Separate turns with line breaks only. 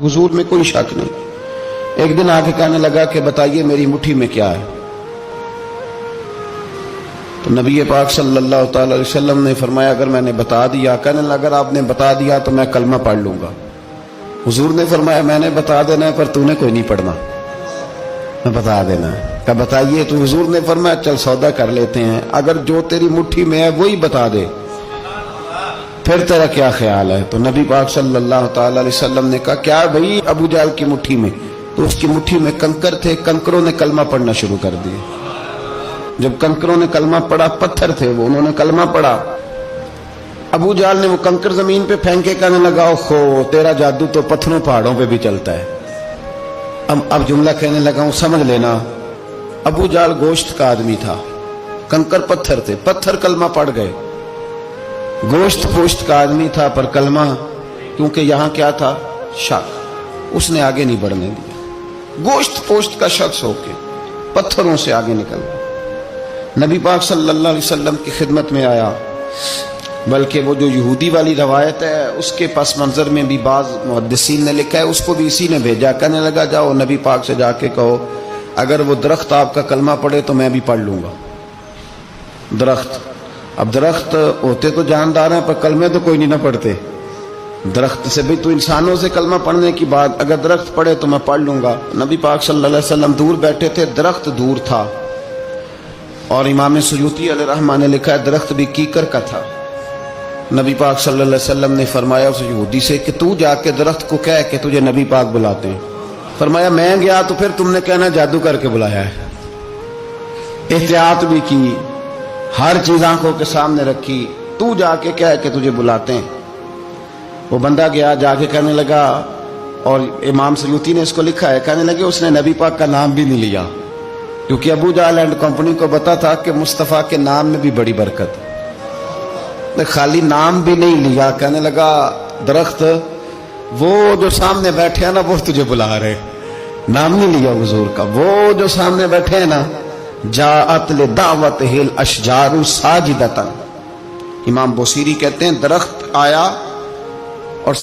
हुजूर में कोई शक नहीं। एक दिन आके कहने लगा कि बताइए मेरी मुट्ठी में क्या है। तो नबी पाक सल्लल्लाहु अलैहि वसल्लम ने फरमाया अगर मैंने बता दिया, कहने लगा अगर आपने बता दिया तो मैं कलमा पढ़ लूंगा। हुजूर ने फरमाया मैंने बता देना है पर तूने कोई नहीं पढ़ना, मैं बता देना है। कहा बताइए। तो हुजूर ने फरमाया चल सौदा कर लेते हैं, अगर जो तेरी मुट्ठी में है वही बता दे फिर तेरा क्या ख्याल है। तो नबी पाक सल्लल्लाहु अलैहि वसल्लम ने कहा क्या भाई अबू जाल की मुट्ठी में? तो उसकी मुट्ठी में कंकर थे, कंकरों ने कलमा पढ़ना शुरू कर दिया। जब कंकरों ने कलमा पढ़ा, पत्थर थे वो, उन्होंने कलमा पढ़ा। अबू जाल ने वो कंकर जमीन पे फेंके, कहने लगा ओहो तेरा जादू तो पत्थरों पहाड़ों पे भी चलता है। अब जुमला कहने लगा हूं समझ लेना। अबू जाल गोश्त का आदमी था, कंकर पत्थर थे, पत्थर कलमा पढ़ गए। गोश्त पोश्त का आदमी था पर कलमा, क्योंकि यहां क्या था शक, उसने आगे नहीं बढ़ने दिया। गोश्त पोश्त का शख्स होके पत्थरों से आगे निकल गया। नबी पाक सल्लल्लाहु अलैहि वसल्लम की खिदमत में आया। बल्कि वो जो यहूदी वाली रवायत है उसके पस मंजर में भी बाज मुहद्दिसीन ने लिखा है, उसको भी इसी ने भेजा। कहने लगा जाओ नबी पाक से जाके कहो अगर वो दरख्त आपका कलमा पढ़े तो मैं भी पढ़ लूंगा। दरख्त, अब दरख्त होते तो जानदार हैं पर कलमे तो कोई नहीं ना पढ़ते। दरख्त से भी तो इंसानों से कलमा पढ़ने की बात, अगर दरख्त पढ़े तो मैं पढ़ लूंगा। नबी पाक सल्लल्लाहु अलैहि वसल्लम दूर बैठे थे, दरख्त दूर था। और इमाम सुयूती अलैहिर्रहमान ने लिखा है दरख्त भी कीकर का था। नबी पाक सल्लल्लाहु अलैहि वसल्लम ने फरमाया उस यहूदी से कि तू जाके दरख्त को कह कि तुझे नबी पाक बुलाते हैं। फरमाया मैं गया तो फिर तुमने कहना जादू करके बुलाया है। एहतियात भी की, हर चीज आंखों के सामने रखी, तू जाके कह के तुझे बुलाते हैं। वो बंदा गया, जाके कहने लगा, और इमाम सयूती ने इसको लिखा है, कहने लगे उसने नबी पाक का नाम भी नहीं लिया, क्योंकि अबू जाल एंड कंपनी को पता था कि मुस्तफा के नाम में भी बड़ी बरकत है। खाली नाम भी नहीं लिया, कहने लगा दरख्त वो जो सामने बैठे हैं ना वो तुझे बुला रहे, नाम नहीं लिया हुजूर का। वो जो सामने बैठे हैं ना, जाअत ले दावत हिल अशजारु साजिदतन। इमाम बुसीरी कहते हैं दरख्त आया और